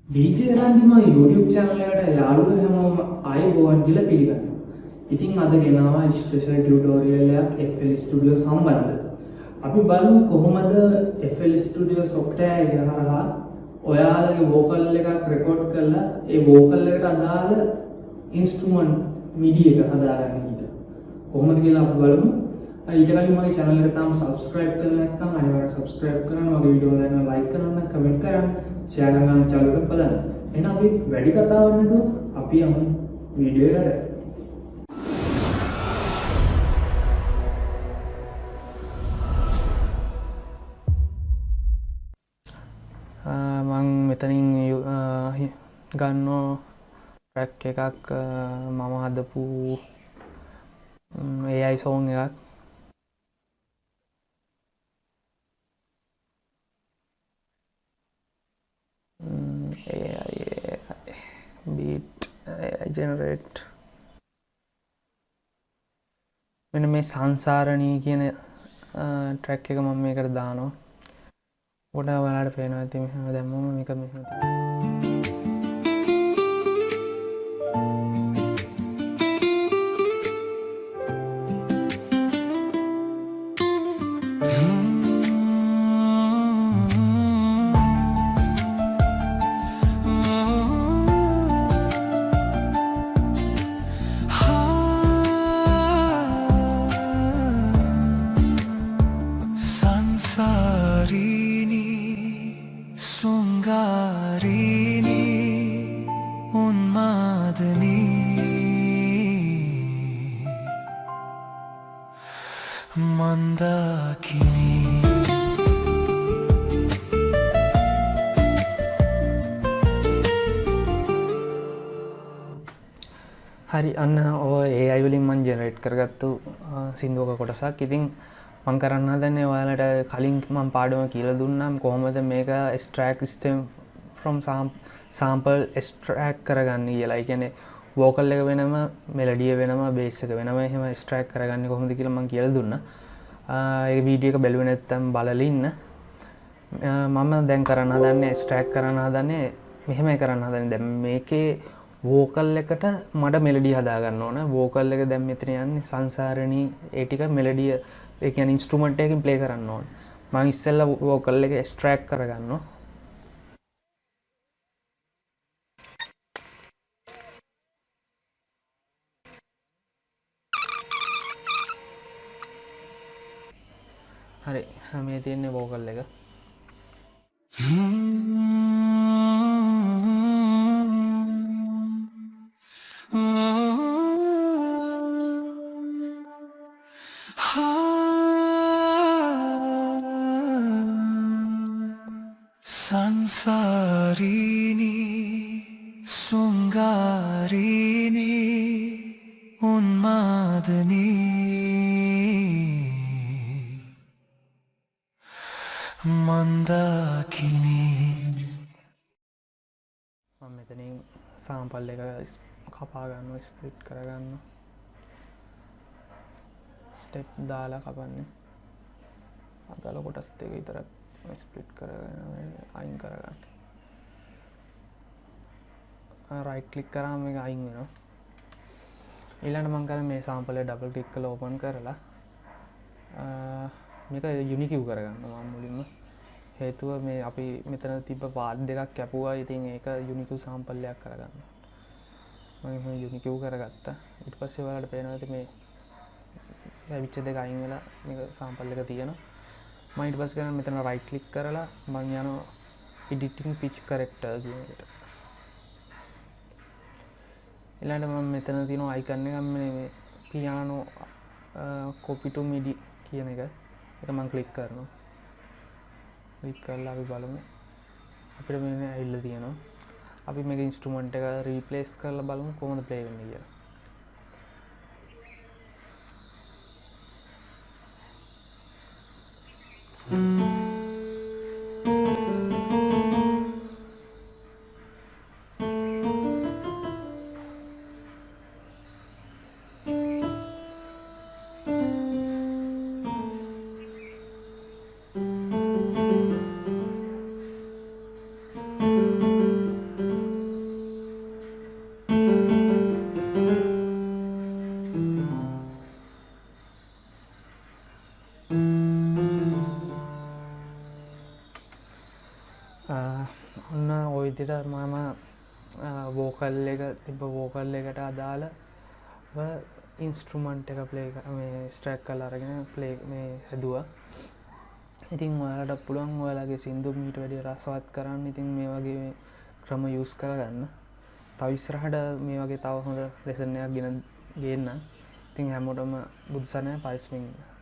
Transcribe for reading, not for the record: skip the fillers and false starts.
DJ Randima YouTube channel එකට යාළුවෝ හැමෝම ආයුබෝවන් කියලා පිළිගන්නවා. ඉතින් අද ගෙනාවා ස්පෙෂල් ටියුටෝරියල් එකක් FL Studio සම්බන්ධ. අපි බලමු කොහොමද FL Studio software එක හරහා ඔයාලගේ vocal එකක් record කරලා ඒ vocal එකට අදාළ instrument MIDI එක හදාගන්න කියලා. කොහොමද කියලා අපි බලමු. ඊට කලින් මගේ channel එක තාම subscribe කරලා නැත්නම් අනිවාර්යෙන් subscribe කරන්න, මගේ වීඩියෝ දැනන like කරන්න, comment කරන්න, share කරන්න, චාලු කරලා බලන්න. එහෙනම් අපි වැඩි කතාවක් නැතුව අපි යමු වීඩියෝ එකට. මම මෙතනින් ගන්නෝ track එකක් මම හදපු AI song එකක්. AI beat AI generate මෙන්න මේ සංසාරණී කියන track එක මම මේකට දානවා. ඔකට ඔයාලට පේනවා ඇති මෙහෙම දැම්මම මේක මෙහෙම තියෙනවා. Sungarini unmadani mandakini හරි අන්න ඔය AI වලින් මම ජෙනරේට් කරගත්තු සින්දුවක කොටසක්. ඉතින් මම කරන්න හදන්නේ ඔයාලට කලින් මම පාඩම කියලා දුන්නා කොහොමද මේක extract system from sample extract කරගන්නේ කියලා. ඒ කියන්නේ vocal එක වෙනම, melody එක වෙනම, bass එක වෙනම එහෙම extract කරගන්නේ කොහොමද කියලා මම කියලා දුන්නා. ඒ වීඩියෝ එක බැලුවේ නැත්නම් බලලා ඉන්න. මම දැන් කරන්න හදන්නේ extract කරන්න හදන්නේ මෙහෙමයි කරන්න හදන්නේ. දැන් මේකේ vocal එකට මඩ melody හදා ගන්න ඕන. vocal එක දැන් මෙතන යන්නේ සංසාරණී ඒ ටික melody ඒ කියන්නේ instrument එකකින් play කරන්න ඕන. මම ඉස්සෙල්ලා vocal එක extract කරගන්නවා. හරි මේ තියෙන්නේ vocal එක. Sansarini Sungarini unmadani mandakini මම මෙතනින් sample එක කපා ගන්නවා, split කර ගන්නවා. step දාලා කපන්නේ. අදාළ කොටස් දෙක විතරක් split කරගෙන අයින් කරගන්න. right click කරාම මේක අයින් වෙනවා. ඊළඟට මම කරන්නේ මේ sample එක double click කරලා open කරලා මේක unique කරගන්නවා. මම මුලින්ම හේතුව මේ අපි මෙතන තිබ්බ පාත් දෙකක් කැපුවා. ඉතින් ඒක unique sample එකක් කරගන්න. මම එහෙම unique කරගත්තා. ඊට පස්සේ ඔයාලට පේනවා ඇති මේ ලැබිච්ච දෙක අයින් වෙලා මේක sample එක තියෙනවා. මම ඊට පස්සේ කරන්නේ මෙතන right click කරලා මම යනවා editing pitch corrector කියන එකට. ඊළඟට මම මෙතන තියෙන icon එක මේ piano copy to midi කියන එක. ඒක මම click කරනවා. click කරලා අපි බලමු. අපිට මේ ඇවිල්ලා තියෙනවා. අපි මේක instrument එක replace කරලා බලමු කොහොමද play වෙන්නේ කියලා. විදිහට මම වෝකල් එක තිබ්බ වෝකල් එකට අදාළ ඉන්ස්ට්‍රුමන්ට් එක ප්ලේ මේ ස්ට්‍රැක් කරලා අරගෙන ප්ලේ මේ හැදුවා. ඉතින් ඔයාලට පුළුවන් ඔයාලගේ සින්දු මීට වැඩිය රසවත් කරන්න ඉතින් මේ වගේ ක්‍රම යූස් කරගන්න. තව ඉස්සරහට මේ වගේ තව හොඳ ලෙසන් එකක් ගෙන ගේන්න. ඉතින් හැමෝටම බුදු සරණයි පරිස්සමින් ඉන්න.